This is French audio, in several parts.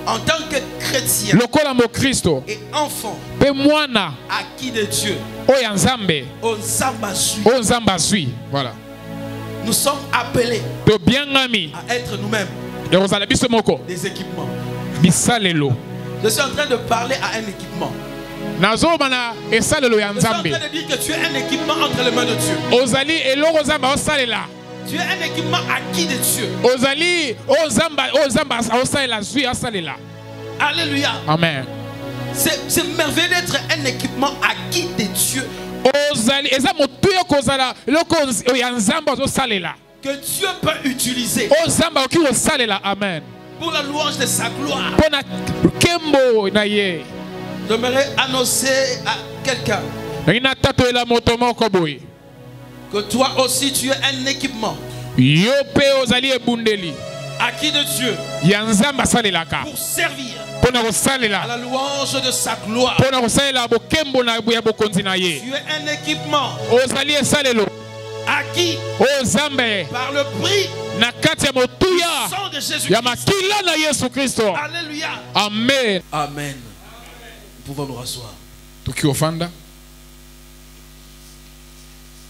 En tant que chrétien et enfant acquis de Dieu, voilà. Nous sommes appelés à être nous-mêmes des équipements. Je suis en train de parler à un équipement. Je suis en train de dire que tu es un équipement entre les mains de Dieu. Tu es un équipement acquis de Dieu. Alléluia. Amen. C'est merveilleux d'être un équipement acquis de Dieu. Que Dieu peut utiliser. Amen. Pour la louange de sa gloire. J'aimerais annoncer à quelqu'un que toi aussi tu es un équipement acquis de Dieu pour servir à la louange de sa gloire. Tu es un équipement acquis par le prix du sang de Jésus-Christ. Alléluia. Amen. Amen. Nous pouvons nous rasseoir.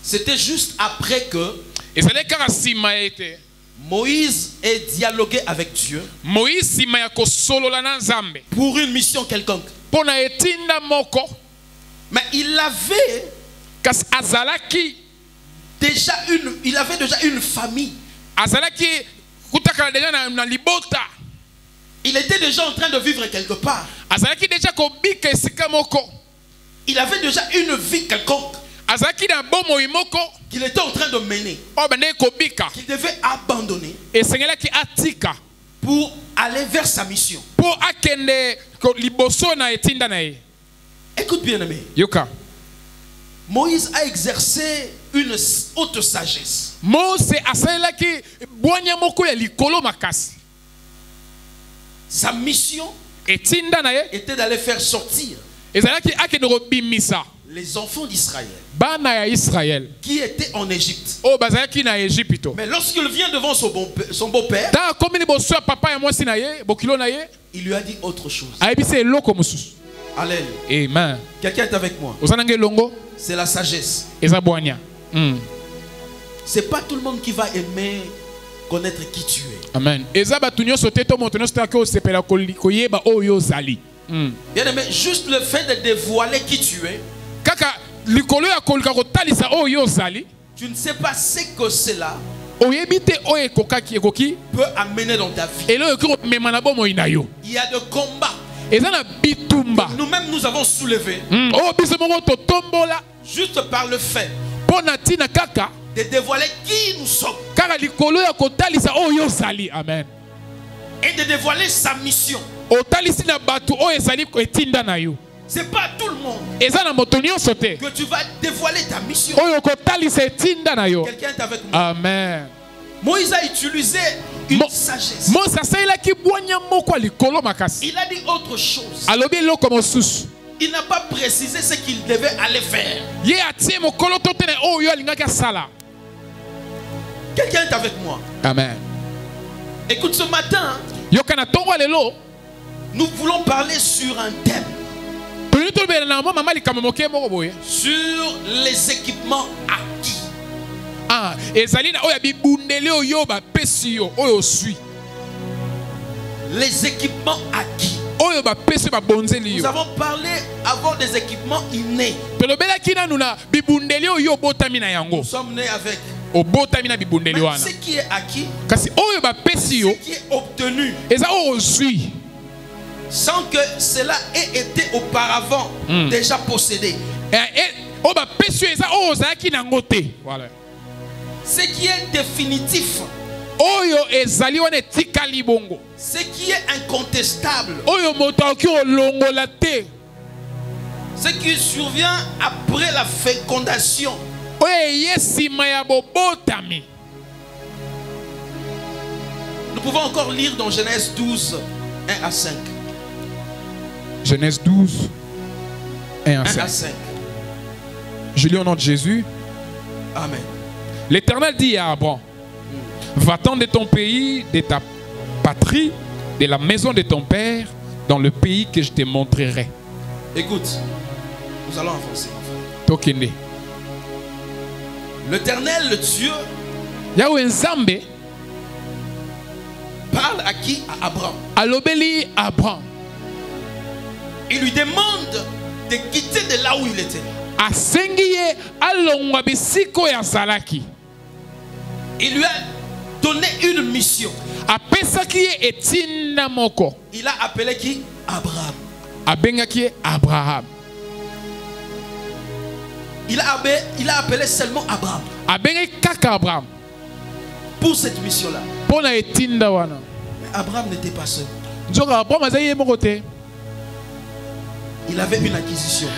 C'était juste après que Moïse ait dialogué avec Dieu pour une mission quelconque. Mais il avait déjà une famille. Il était déjà en train de vivre quelque part. Il avait déjà une vie quelconque qu'il était en train de mener, qu'il devait abandonner pour aller vers sa mission. Écoute bien, aimé. Moïse a exercé une haute sagesse. Sa mission était d'aller faire sortir les enfants d'Israël qui étaient en Égypte. Mais lorsqu'il vient devant son beau-père, il lui a dit autre chose. Alléluia. Amen. Quelqu'un est avec moi. C'est la sagesse. C'est pas tout le monde qui va aimer connaître qui tu es. Amen. Bien aimé, juste le fait de dévoiler qui tu es, tu ne sais pas ce que cela peut amener dans ta vie. Il y a des combats que nous-mêmes nous avons soulevés juste par le fait de dévoiler qui nous sommes et de dévoiler sa mission. C'est pas tout le monde que tu vas dévoiler ta mission. Quelqu'un est avec moi. Amen. Moïse a utilisé une sagesse. Il a dit autre chose. Il n'a pas précisé ce qu'il devait aller faire. Quelqu'un est avec moi. Amen. Écoute, ce matin, nous voulons parler sur un thème. Sur les équipements acquis. Les équipements acquis. Nous avons parlé avant des équipements innés. Nous sommes nés avec. Mais ce qui est acquis, ce qui est obtenu, sans que cela ait été auparavant déjà possédé. Ce qui est définitif, ce qui est incontestable, ce qui survient après la fécondation. Nous pouvons encore lire dans Genèse 12, 1 à 5. Genèse 12, 1 à 5. Je lis au nom de Jésus. Amen. L'Éternel dit à Abraham, va-t'en de ton pays, de ta patrie, de la maison de ton père dans le pays que je te montrerai. Écoute, nous allons avancer. Tokende. L'Éternel, le Dieu, Yahweh Nzambe parle à qui? À Abraham. Alobeli Abraham. Il lui demande de quitter de là où il était. Asengiye alongwa bisiko ya zalaki. Il lui a donné une mission. Apesaki etina moko. Il a appelé qui? Abraham. Abengaki Abraham. Il a appelé seulement Abraham. Abengaki kaka Abraham. Pour cette mission-là. Pona etinda wana. Mais Abraham n'était pas seul. Nzoka Abraham azaye mokote. Il avait une acquisition.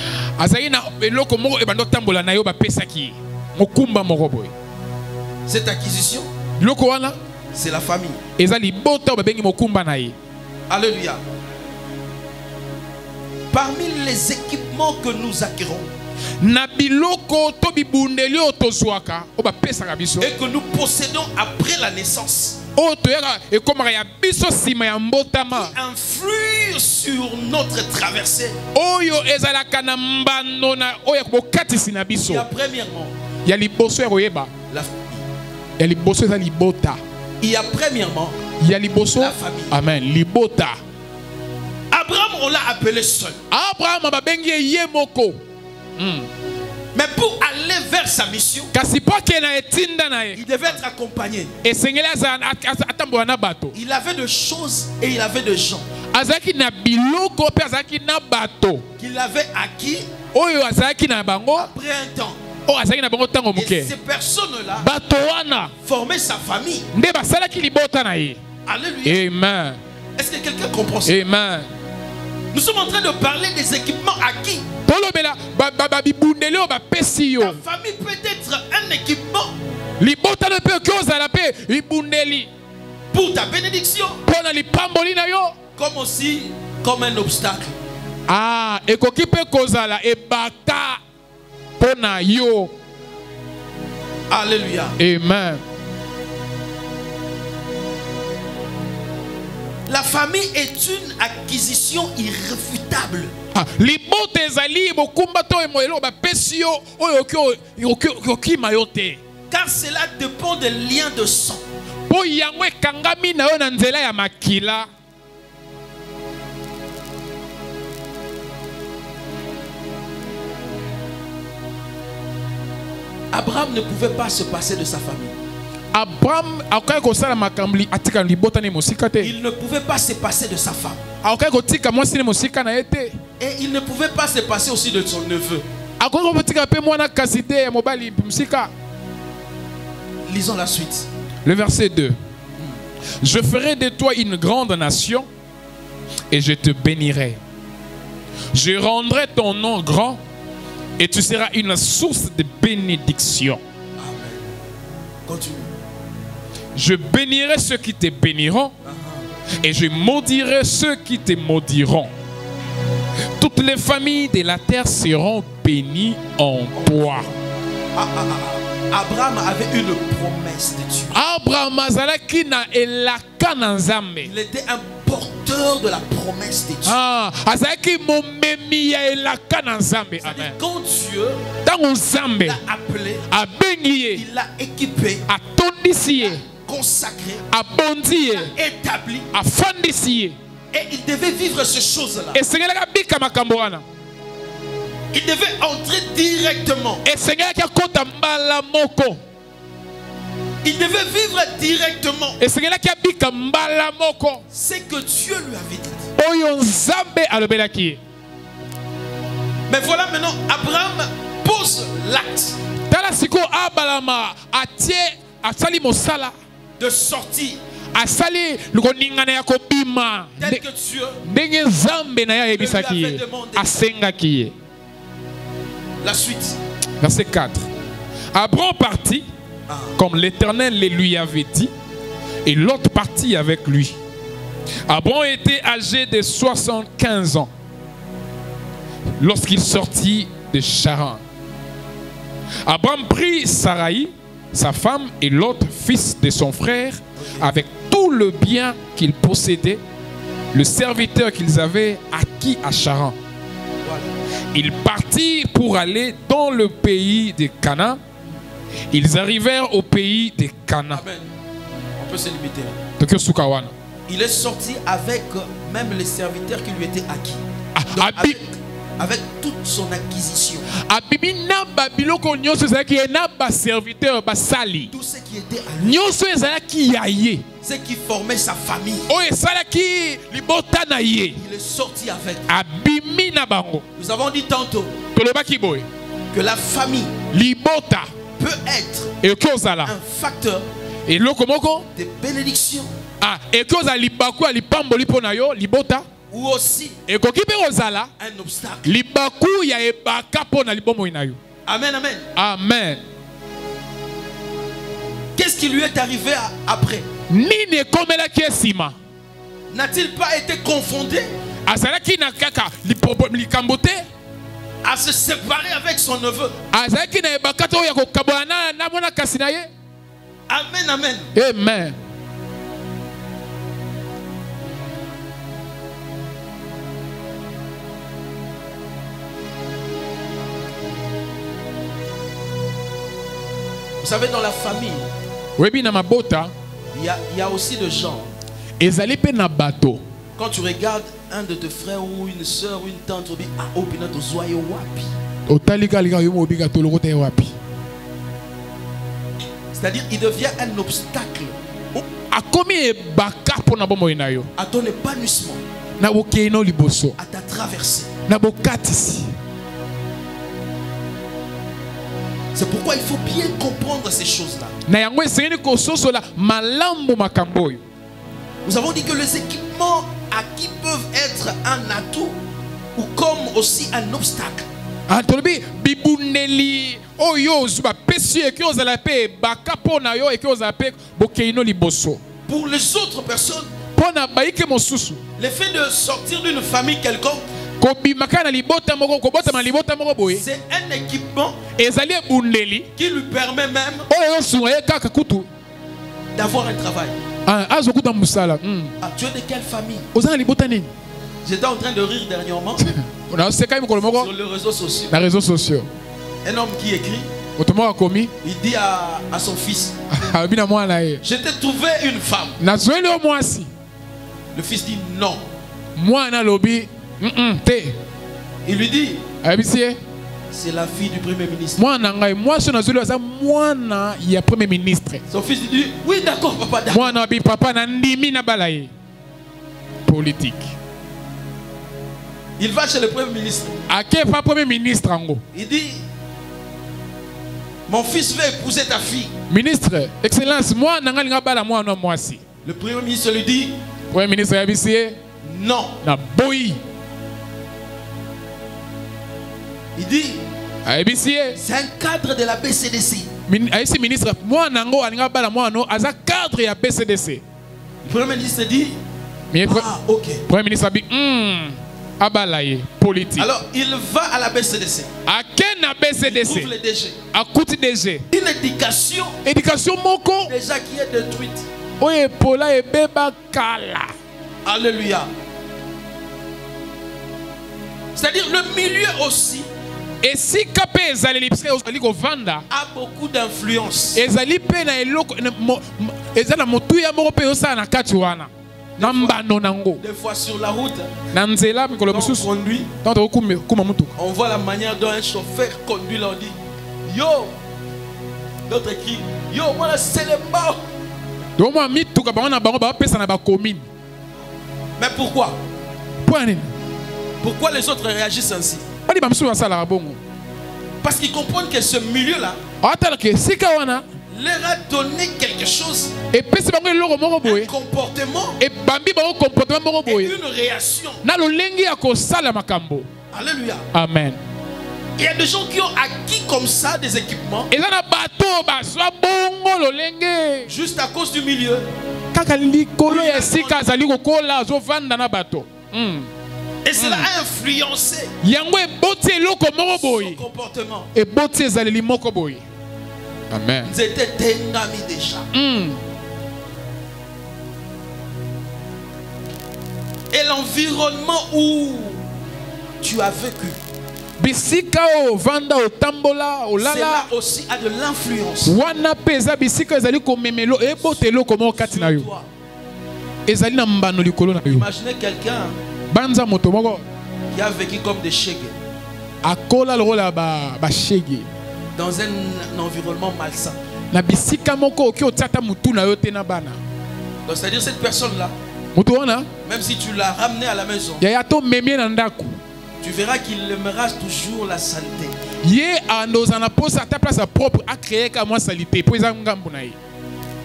Cette acquisition, c'est la famille. Alléluia. Parmi les équipements que nous acquérons et que nous possédons après la naissance, qui influe sur notre traversée, il y a premièrement la famille. Il y a premièrement la famille. Amen. Libota. Abraham, on l'a appelé seul. Mais pour aller vers sa mission, il devait être accompagné. Il avait de choses et il avait de gens qu'il avait acquis après un temps. Et ces personnes-là formaient sa famille. Alléluia. Amen. Est-ce que quelqu'un comprend ça? Amen. Nous sommes en train de parler des équipements acquis. Ta famille peut être un équipement pour ta bénédiction, comme aussi comme un obstacle. Ah, et Alléluia. Amen. La famille est une acquisition irréfutable. Car cela dépend des liens de sang. Abraham ne pouvait pas se passer de sa famille. Il ne pouvait pas se passer de sa femme. Et il ne pouvait pas se passer aussi de son neveu. Lisons la suite. Le verset 2. Je ferai de toi une grande nation et je te bénirai. Je rendrai ton nom grand et tu seras une source de bénédiction. Amen. Continue. Je bénirai ceux qui te béniront et je maudirai ceux qui te maudiront. Toutes les familles de la terre seront bénies en toi. Abraham avait une promesse de Dieu. Il était un porteur de la promesse de Dieu. Quand Dieu l'a appelé, il l'a équipé, consacré, établi, et il devait vivre ces choses-là. Il devait entrer directement. Il devait vivre directement ce que Dieu lui avait dit. Mais voilà maintenant, Abraham pose l'acte de sortir tel que Dieu lui avait demandé. La suite. Verset 4. Abraham partit comme l'Éternel le lui avait dit, et l'autre partit avec lui. Abraham était âgé de 75 ans lorsqu'il sortit de Charan. Abraham prit Sarai, sa femme, et l'autre fils de son frère, avec tout le bien qu'il possédait, le serviteur qu'ils avaient acquis à Charan. Voilà. Ils partirent pour aller dans le pays de Canaan. Ils arrivèrent au pays de Canaan. Amen. On peut se limiter là. Il est sorti avec même les serviteurs qui lui étaient acquis. Donc, avec toute son acquisition. Tout ce qui était à lui. Ce qui formait sa famille. Il est sorti avec. Nous avons dit tantôt que la famille peut être un facteur de bénédiction. Ou aussi un obstacle. Amen, amen. Amen. Qu'est-ce qui lui est arrivé après? N'a-t-il pas été confondé à se séparer avec son neveu? Amen, amen. Amen. Vous savez, dans la famille, il y a aussi des gens. Quand tu regardes un de tes frères ou une soeur ou une tante, tu dis, ah, oh, bien, tu sois wapi. C'est-à-dire, il devient un obstacle à ton épanouissement, à ta traversée. C'est pourquoi il faut bien comprendre ces choses-là. Nous avons dit que les équipements acquis peuvent être un atout ou comme aussi un obstacle. Pour les autres personnes, le fait de sortir d'une famille quelconque, c'est un équipement qui lui permet même d'avoir un travail. Ah, tu es de quelle famille? J'étais en train de rire dernièrement sur les réseaux sociaux. Un homme qui écrit, il dit à son fils, je t'ai trouvé une femme. Le fils dit non. Il lui dit, c'est la fille du premier ministre. Son fils dit, oui d'accord papa, d'accord. Politique. Il va chez le premier ministre. Il dit, mon fils veut épouser ta fille. Ministre, excellence, le premier ministre lui dit, non. Il dit, c'est un cadre de la BCDC. Le premier ministre dit, ah, ok. Premier ministre dit, politique. Alors il va à la BCDC. Il trouve le DG. Une éducation déjà qui est détruite. Alléluia. C'est-à-dire le milieu aussi a beaucoup d'influence. Des fois sur la route, on voit la manière dont un chauffeur conduit, là on dit yo, d'autres écrits yo, voilà c'est le mort. Mais pourquoi? Pourquoi les autres réagissent ainsi? Parce qu'ils comprennent que ce milieu-là leur a donné quelque chose, un comportement et une réaction. Alléluia. Amen. Il y a des gens qui ont acquis comme ça des équipements juste à cause du milieu. Et cela a influencé son comportement. Amen. Ils étaient tengami déjà. Et l'environnement où tu as vécu, cela aussi a de l'influence. Imaginez quelqu'un qui a vécu comme des shege dans un environnement malsain. Donc c'est-à-dire cette personne-là, même si tu l'as ramené à la maison, tu verras qu'il aimera toujours la saleté.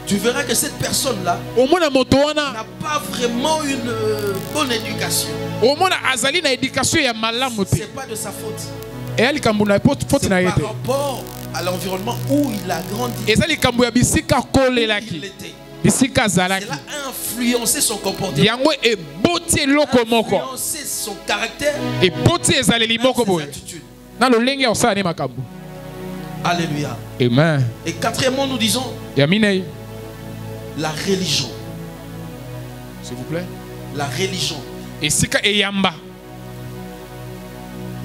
Tu verras que cette personne-là n'a pas vraiment une bonne éducation. C'est pas de sa faute. C'est par rapport à l'environnement où il a grandi. Il était. Cela a influencé son comportement, influencé son caractère et ses attitudes. Alléluia. Amen. Et quatrièmement, nous disons la religion. S'il vous plaît. La religion.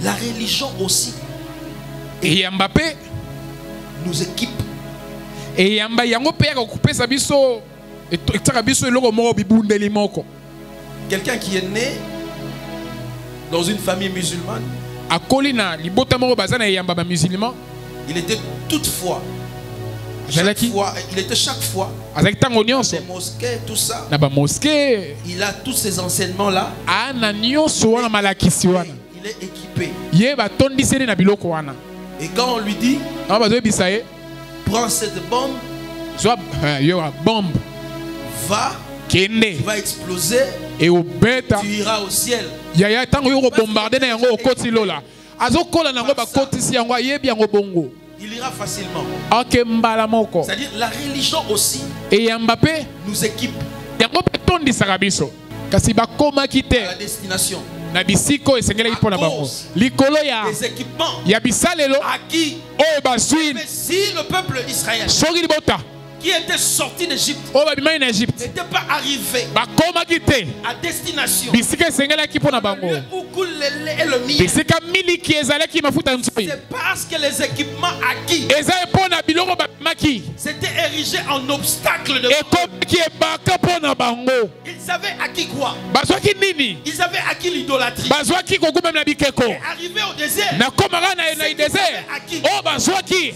La religion aussi nous équipe. Quelqu'un qui est né dans une famille musulmane, il était toutefois chaque fois dans les mosquées, tout ça. Il a tous ces enseignements là. Il est équipé. Et quand on lui dit prends cette bombe, va, tu vas exploser et tu iras au ciel. Il ira facilement. C'est-à-dire la religion aussi nous équipe à la destination. Des équipements acquis. Mais si le peuple d'Israël qui était sorti d'Égypte n'était pas arrivé à destination, le lieu où coule le lait et le miel, c'est parce que les équipements acquis s'étaient érigés en obstacle de ils avaient acquis quoi? Ils avaient acquis l'idolâtrie. Et arrivé au désert,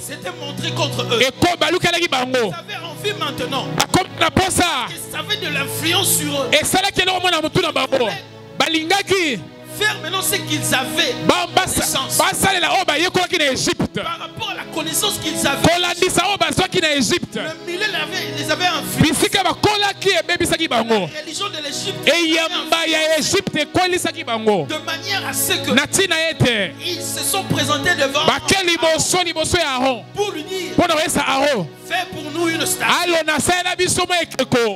c'était montré contre eux. Ils avaient envie maintenant. Ils savaient de l'influence sur eux. Faire maintenant ce qu'ils avaient par rapport à la connaissance qu'ils avaient. Le milieu les avait influencés. La religion de l'Égypte de manière à ce que ils se sont présentés devant pour lui dire fais pour nous une statue.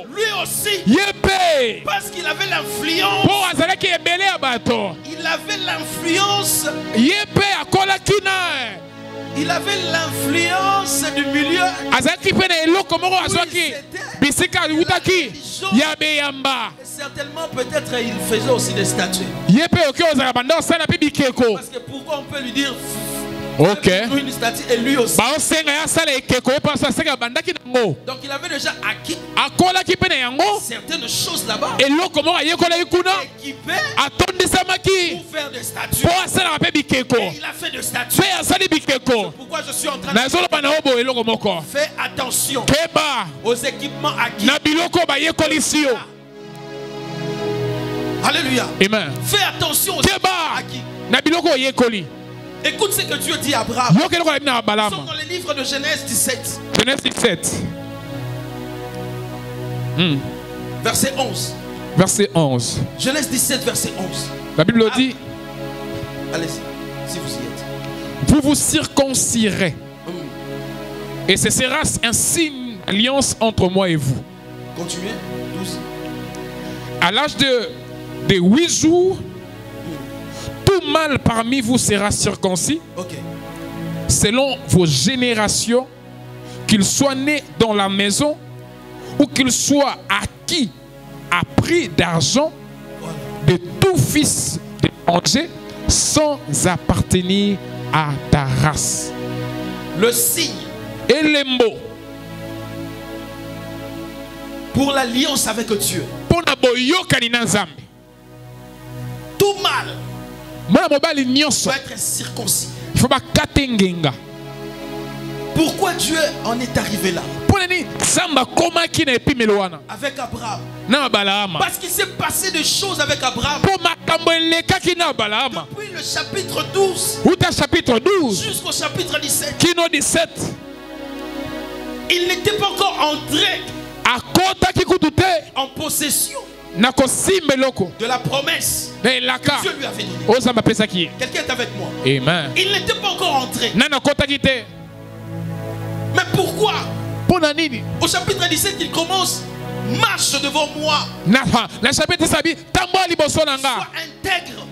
Lui aussi, parce qu'il avait l'influence, il avait l'influence. Il avait l'influence du milieu. Certainement, peut-être il faisait aussi des statues. Parce que pourquoi on peut lui dire une statue et lui aussi. Donc il avait déjà acquis certaines choses là-bas. Équipé pour faire des statues. Et il a fait des statues. Pourquoi je suis en train de dire fais attention aux équipements acquis. Alléluia. Amen. Fais attention aux équipements acquis. Écoute ce que Dieu dit à Abraham. Nous sommes dans le livre de Genèse 17. Genèse 17. Verset 11. Verset 11. Genèse 17, verset 11. La Bible dit. Allez-y, si vous y êtes. Vous vous circoncirez. Et ce sera un signe d'alliance entre moi et vous. Continuez. 12. À l'âge de 8 jours, tout mâle parmi vous sera circoncis, selon vos générations, qu'il soit né dans la maison ou qu'il soit acquis à prix d'argent de tout fils d'étranger sans appartenir à ta race. Le signe et les mots pour l'alliance avec Dieu. Tout mal doit être circoncis. Pourquoi Dieu en est arrivé là? Avec Abraham. Parce qu'il s'est passé des choses avec Abraham. Depuis le chapitre 12 jusqu'au chapitre 17. Il n'était pas encore entré en possession de la promesse que Dieu lui avait donnée. Quelqu'un est avec moi. Amen. Il n'était pas encore entré. Mais pourquoi? Au chapitre 17, il commence: marche devant moi. Sois intègre.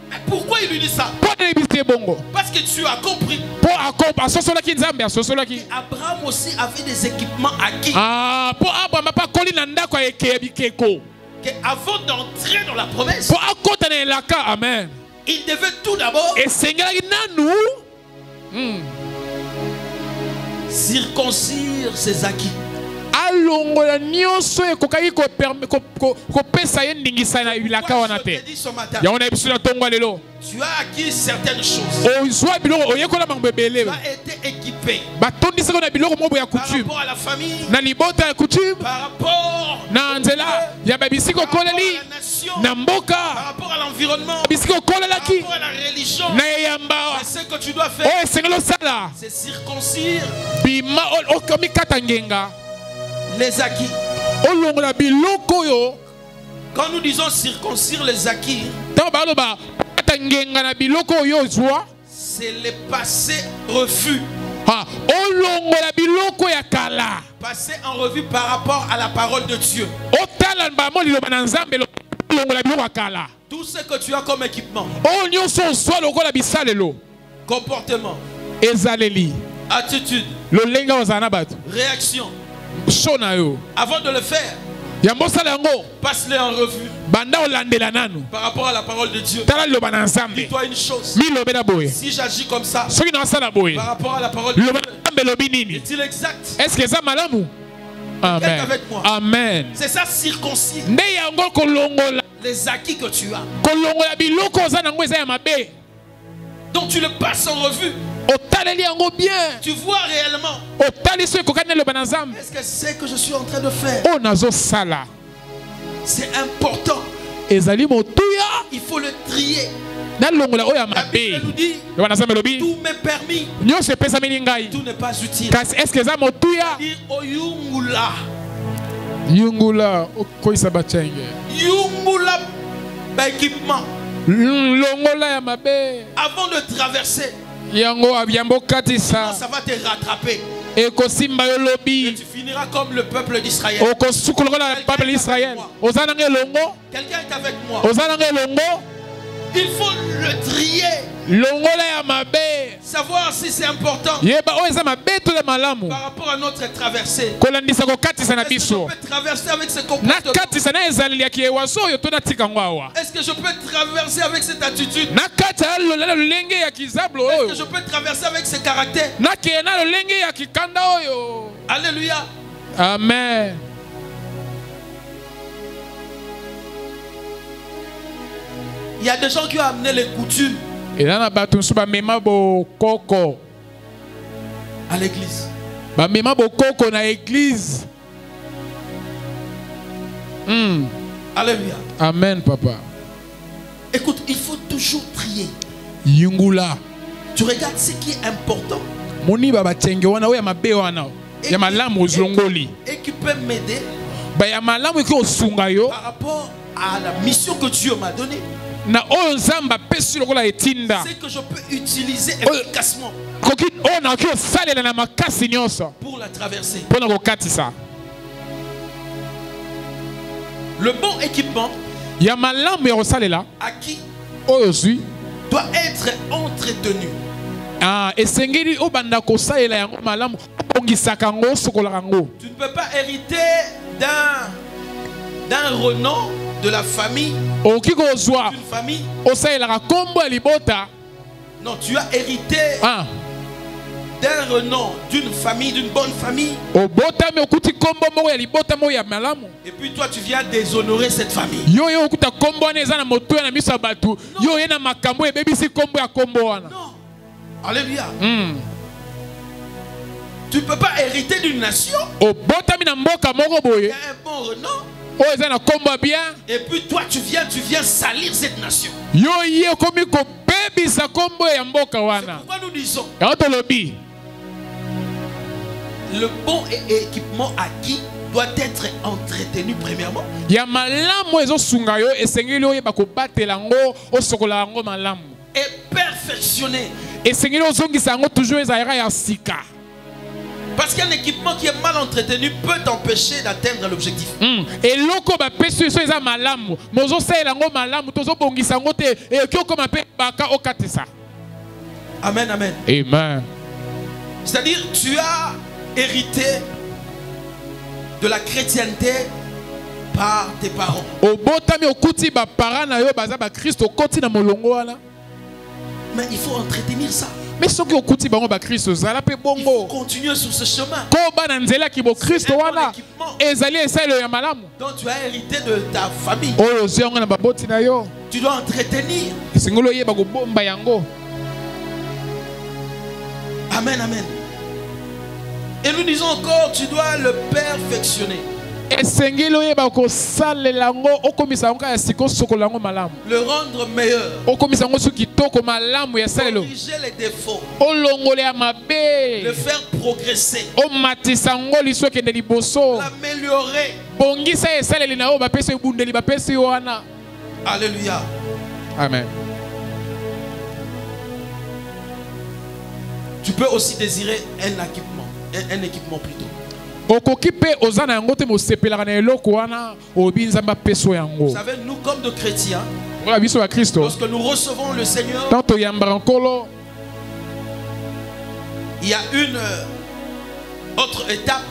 Mais pourquoi il lui dit ça? Parce que tu as compris qu'Abraham aussi avait des équipements acquis. Qu'avant d'entrer dans la promesse, il devait tout d'abord circoncire ses acquis. Moi, je te dis ce matin, tu as acquis certaines choses. Tu as été équipé par rapport à la famille, par rapport à la nation, par rapport à l'environnement, par rapport à la religion. Et ce que tu dois faire, c'est circoncire les acquis. Quand nous disons circoncire les acquis, c'est les passés refus. Passer en revue par rapport à la parole de Dieu. Tout ce que tu as comme équipement, comportement, attitude, réaction, avant de le faire, passe-les en revue par rapport à la parole de Dieu. Dis-toi une chose: si j'agis comme ça par rapport à la parole de Dieu, est-il exact? Amen. Avec moi. Amen. C'est ça, circoncis les acquis que tu as. Donc tu le passes en revue. Tu vois réellement: est-ce que c'est que je suis en train de faire? C'est important. Il faut le trier. La Bible nous dit: tout m'est permis, tout n'est pas utile. C'est-à-dire oyungula. Yungula équipement. Avant de traverser, ça va te rattraper. Et tu finiras comme le peuple d'Israël. Quelqu'un est avec moi. Il faut le trier. Savoir si c'est important par rapport à notre traversée. Est-ce que je peux traverser avec ce comportement? Est-ce que je peux traverser avec cette attitude? Est-ce que je peux traverser avec ce caractère? Alléluia. Amen. Il y a des gens qui ont amené les coutumes à l'église. Alléluia. Amen, papa. Écoute, il faut toujours trier. Yungula. Tu regardes ce qui est important et qui peut m'aider par rapport à la mission que Dieu m'a donnée. C'est que je peux utiliser efficacement pour la traverser. Le bon équipement acquis doit être entretenu. Tu ne peux pas hériter d'un Renault de la famille, d'une famille. Non, tu as hérité d'un renom, d'une famille, d'une bonne famille. Et puis toi, tu viens déshonorer cette famille. Non. Alléluia. Tu ne peux pas hériter d'une nation. Il y a un bon renom. Et puis toi, tu viens salir cette nation. C'est pourquoi nous disons le bon équipement acquis doit être entretenu premièrement. Et perfectionné. Parce qu'un équipement qui est mal entretenu peut t'empêcher d'atteindre l'objectif. Amen, amen. Amen. C'est-à-dire, tu as hérité de la chrétienté par tes parents. Mais il faut entretenir ça. Il faut continuer sur ce chemin. Donc tu as hérité de ta famille. Tu dois entretenir. Amen, amen. Et nous disons encore, tu dois le perfectionner. Le rendre meilleur. Corriger les défauts. Le faire progresser. L'améliorer. Alléluia. Amen. Tu peux aussi désirer un équipement plutôt. Vous savez, nous comme de chrétiens, lorsque nous recevons le Seigneur, il y a une autre étape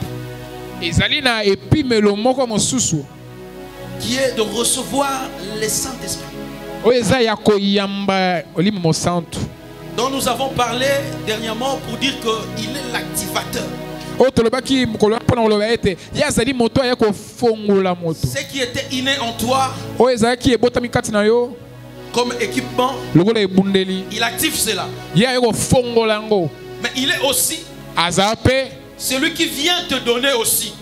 qui est de recevoir le Saint-Esprit, dont nous avons parlé dernièrement pour dire qu'il est l'activateur. Ce qui était inné en toi comme équipement, il active cela. Mais il est aussi celui qui vient te donner aussi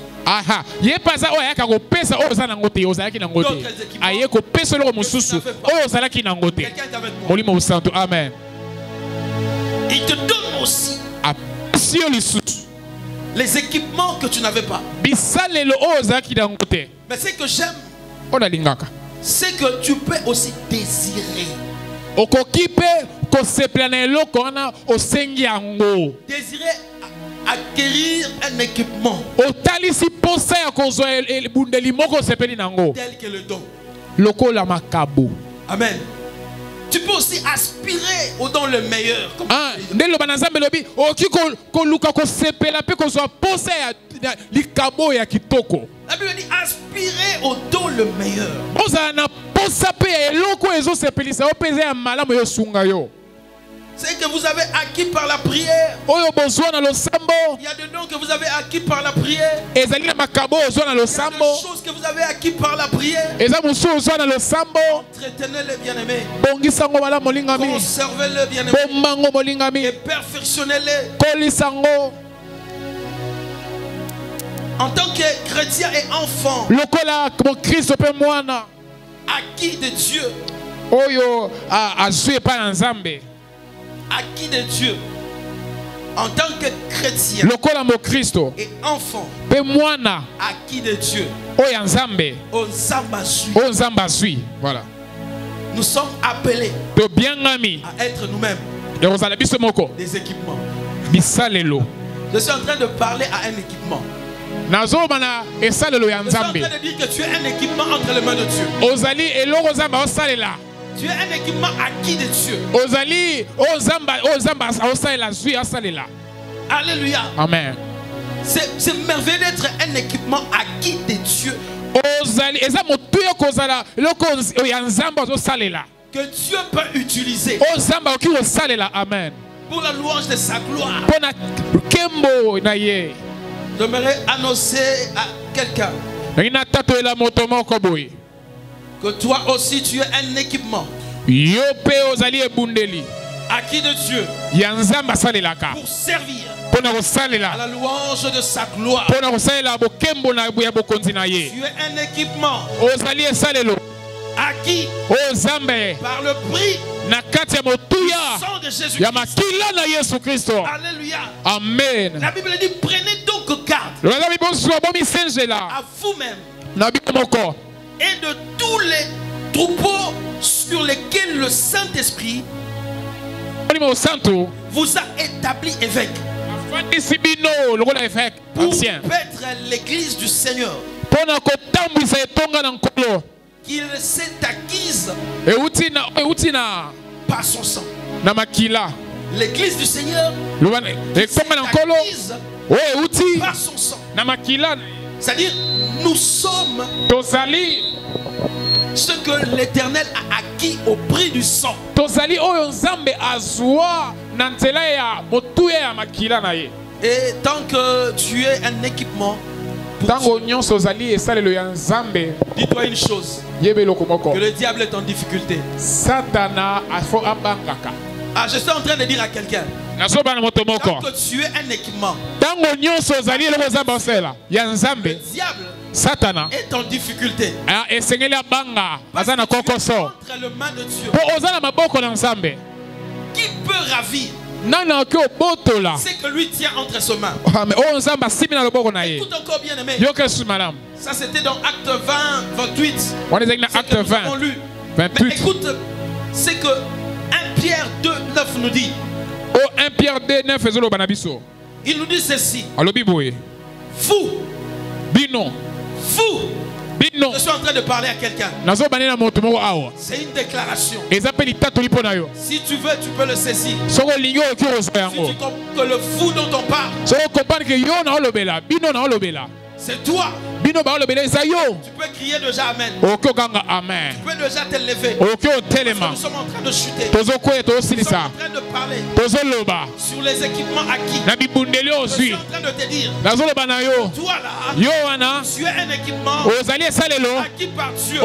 d'autres équipements. Amen. Il te donne aussi les équipements que tu n'avais pas. Mais ce que j'aime, c'est que tu peux aussi désirer. Désirer acquérir un équipement tel que le don. Amen. Tu peux aussi aspirer au don le meilleur. La Bible dit aspirer au don le meilleur. C'est que vous avez acquis par la prière. Il y a des dons que vous avez acquis par la prière. Il y a des choses que vous avez acquis par la prière. Entretenez-les, bien-aimés. Conservez-les, bien-aimés. Et perfectionnez-les. En tant que chrétien et enfant acquis de Dieu, acquis de Dieu, en tant que chrétien et enfant acquis de Dieu, voilà. Nous sommes appelés à être nous-mêmes des équipements. Je suis en train de parler à un équipement. Je suis en train de dire que tu es un équipement entre les mains de Dieu. Tu es un équipement acquis de Dieu. Alléluia. Amen. C'est merveilleux d'être un équipement acquis de Dieu que Dieu peut utiliser Amen. Pour la louange de sa gloire. J'aimerais annoncer à quelqu'un que toi aussi tu es un équipement acquis de Dieu pour servir à la louange de sa gloire. Tu es un équipement acquis par le prix du sang de Jésus. Alléluia. Amen. La Bible dit prenez donc garde à vous-même et de tous les troupeaux sur lesquels le Saint-Esprit vous a établi évêque pour paître l'église du Seigneur qu'il s'est acquise par son sang. L'église du Seigneur s'est acquise par son sang. C'est-à-dire, nous sommes ce que l'Éternel a acquis au prix du sang. Et tant que tu es un équipement, dis-toi une chose, que le diable est en difficulté. Ah, je suis en train de dire à quelqu'un, tant que tu es un équipement, le diable est en difficulté. Parce qu'il est entre les mains de Dieu. Qui peut ravir? C'est que lui tient entre ses mains. Écoute encore bien aimé. Ça c'était dans Acte 20, 28. Acte 20, 28. Mais écoute, c'est que 1 Pierre 2, 9 nous dit. 1 Pierre 2, 9 il nous dit ceci. Fou. Fou. Je suis en train de parler à quelqu'un. C'est une déclaration. Si tu veux, tu peux le saisir. Si tu comprends que le fou dont on parle, c'est toi. Tu peux crier déjà Amen. Tu peux déjà te lever. Nous sommes en train de chuter. Nous sommes en train de parler sur les équipements acquis. Je suis en train de te dire, toi là, tu es un équipement acquis par Dieu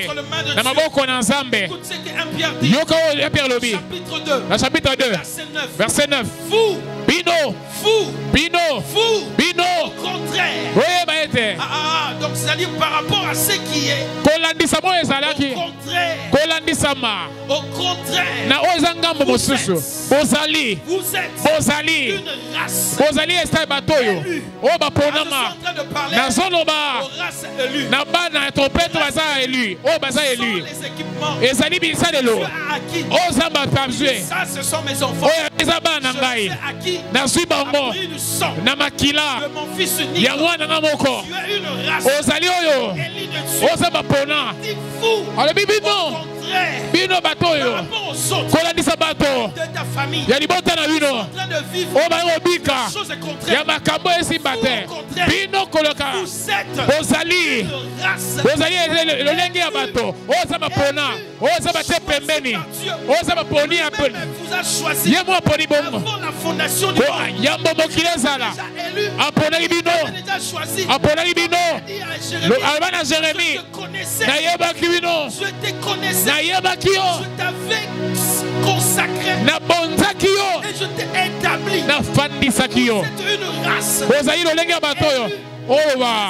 entre les mains de Dieu. Écoute ce que 1 Pierre dit, chapitre 2, verset 9. Fou. Au contraire. Donc c'est-à-dire par rapport à ce qui est. Au contraire. Vous êtes une race élue. Je suis en train de parler aux races élues. Ce sont les équipements. Tu as acquis. Ça, ce sont mes enfants. Je les ai acquis. À prix du sang de mon fils unique. Tu es une race élue de Dieu. Dis fou. Au contraire, par rapport aux autres de ta famille, tu es en train de vivre des choses contraires. Au contraire, vous êtes une race élue. Vous a choisi avant la fondation du monde. Déjà élu. Déjà choisi. Jérémie, je te connaissais. Je t'avais consacré. Et je t'ai établi. C'est une race.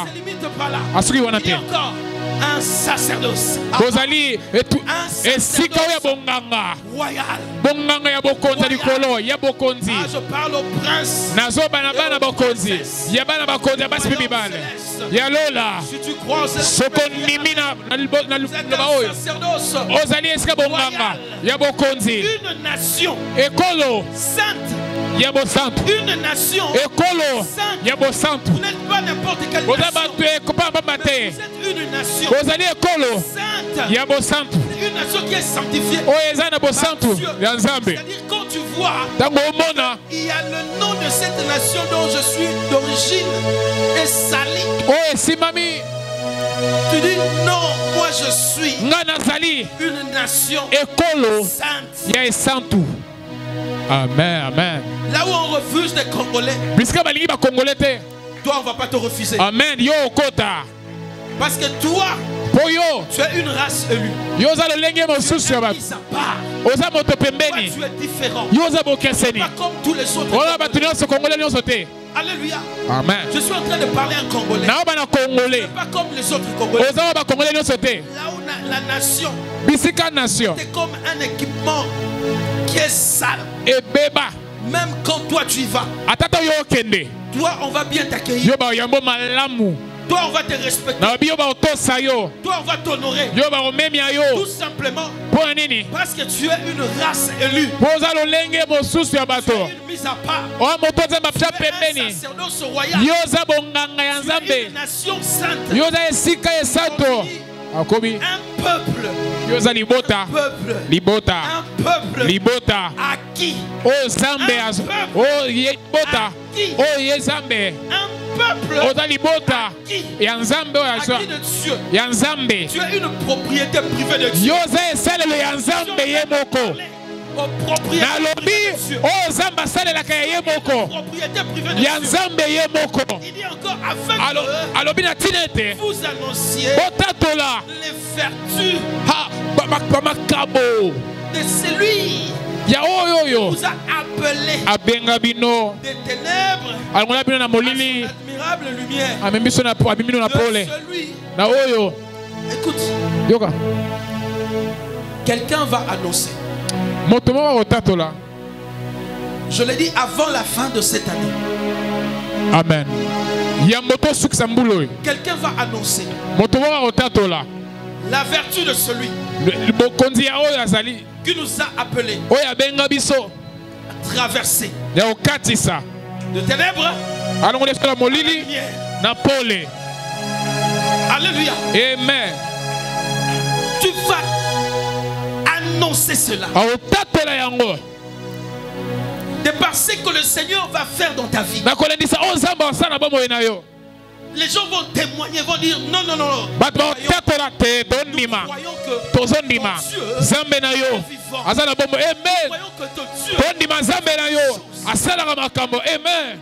C'est limite par là. Il y a encore un sacerdoce. Royal. Je parle au prince. Si tu crois en ce une nation sainte. Une nation sainte. Vous n'êtes pas n'importe quelle nation. Vous êtes une nation sainte. Une nation qui est sanctifiée par Dieu. C'est-à-dire quand tu vois, il y a le nom de cette nation dont je suis d'origine est sali. Tu dis non, moi je suis une nation sainte. Amen, amen. Là où on refuse les Congolais, toi on va pas te refuser. Amen. Yo kota. Parce que toi, tu es une race élue. Tu es différent. Pas comme tous les autres. Alléluia. Amen. Je suis en train de parler en congolais. Pas comme les autres Congolais. Là où la nation, c'est comme un équipement qui est sale. Même quand toi tu y vas, toi on va bien t'accueillir. Toi on va te respecter. Toi on va t'honorer. Tout simplement parce que tu es une race élue. Tu es une mise à part. Tu es un sacerdoce royal. Tu es une nation sainte. Un peuple. Libota. Acquis. Oh Zambe. Oh Yebota. Oh Yezambe. Peuple libota yanzambe acquis de Dieu. Yanzambe. Tu es une propriété privée de Dieu. Yoza esale le yanzambe yemoko. Nalobi oh zamba sale la kaya yemoko. Propriété privée de Dieu. Yanzambe yemoko. Il dit encore afin que alobi na tinete vous annonciez botatola les vertus bamakabo de celui ya oyo vous a appelé abengabino des ténèbres à son admirable lumière. De celui. Na oyo. Écoute. Yoka. Quelqu'un va annoncer. Je l'ai dit avant la fin de cette année. Amen. Quelqu'un va annoncer la vertu de celui qui nous a appelés à traverser de ténèbres à la lumière. Alléluia. Amen. Tu vas annoncer cela. De par ce que le Seigneur va faire dans ta vie. Les gens vont témoigner, vont dire non, non, non, non. Nous croyons que ton Dieu est vivant. Nous croyons que ton Dieu Amen.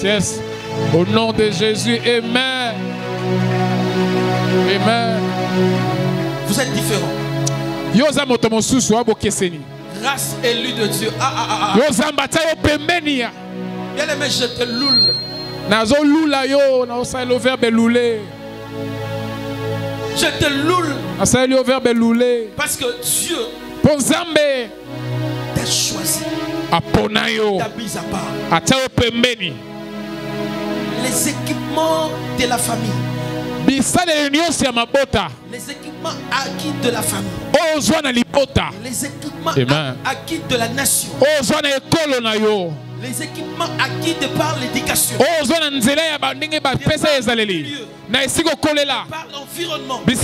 Yes. Au nom de Jésus, amen. Amen. Vous êtes différents. Race élue de Dieu. Bien aimé, je te loule. Je te loule. Parce que Dieu t'a choisi. T'a mis à part. Les équipements de la famille. Les équipements acquis de la famille. Les équipements acquis de la nation. Les équipements acquis de par l'éducation. Par l'environnement. Par une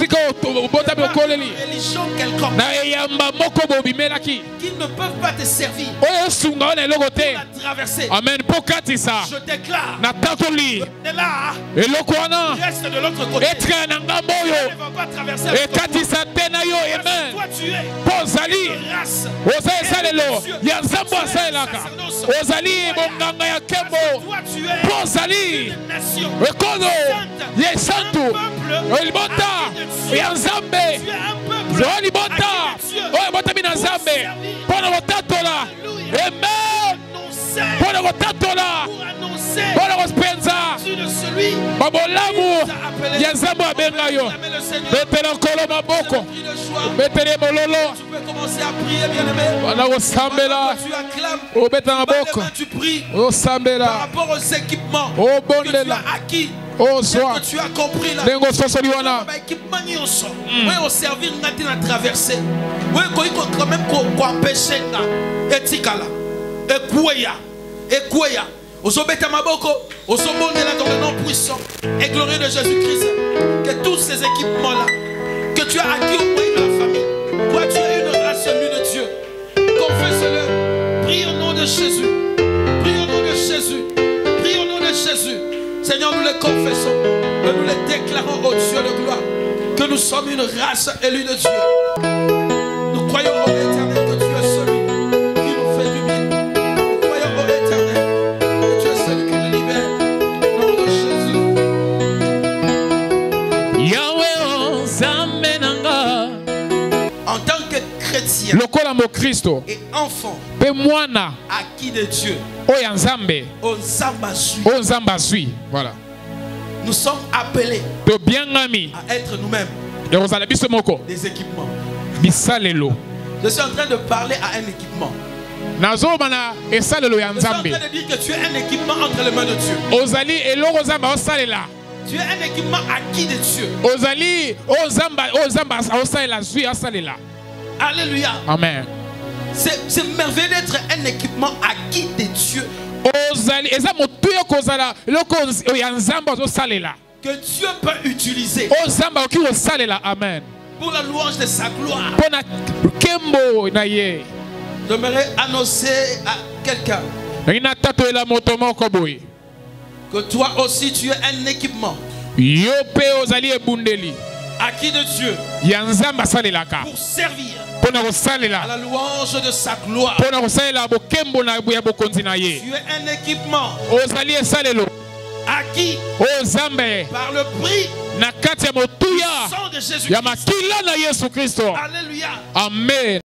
religion quelconque. Qui ne peuvent pas te servir. Pour la traverser. Amen. Je déclare. Et là, reste de l'autre côté. Ne va pas traverser. Toi tu es. Une race. Bonganga ya Kembo Pozali Ekono Yesantu Olibota Yanzambe Olibota Olibota Mina Zambe Pona Wotatola Amen Pona Wotatola Pona Wospenza Babolamu Yanzambo Abengayo Betela Nkolo Maboko Betele Mololo. Tu peux commencer à prier, bien-aimé. Tu pries par rapport aux équipements que tu as acquis. Que tu as compris là. Équipement au servir na traversée. Oui, quand même qu'on empêcher na etikala. Ekuya. Osobeta maboko, osobondela dans le nom puissant et glorieux de Jésus-Christ. Que tous ces équipements là que tu as acquis au moyen de la famille. Toi, tu es une race élue de Dieu. Confesse-le. Prie au nom de Jésus. Prie au nom de Jésus. Prie au nom de Jésus. Seigneur, nous les confessons et nous les déclarons au Dieu de gloire que nous sommes une race élue de Dieu. Nous croyons au Éternel que tu es celui qui nous fait du bien. Nous croyons au Éternel que tu es celui qui nous libère. Au nom de Jésus. Yahweh, en tant que chrétien et enfant acquis de Dieu, voilà. Nous sommes appelés à être nous-mêmes des équipements. Je suis en train de parler à un équipement. Je suis en train de dire que tu es un équipement entre les mains de Dieu. Tu es un équipement acquis de Dieu. Alléluia. Amen. C'est merveilleux d'être un équipement acquis de Dieu. Que Dieu peut utiliser. Amen. Pour la louange de sa gloire. J'aimerais annoncer à quelqu'un que toi aussi tu es un équipement acquis de Dieu pour servir à la louange de sa gloire. Tu es un équipement acquis par le prix du sang de Jésus-Christ. Alléluia. Amen.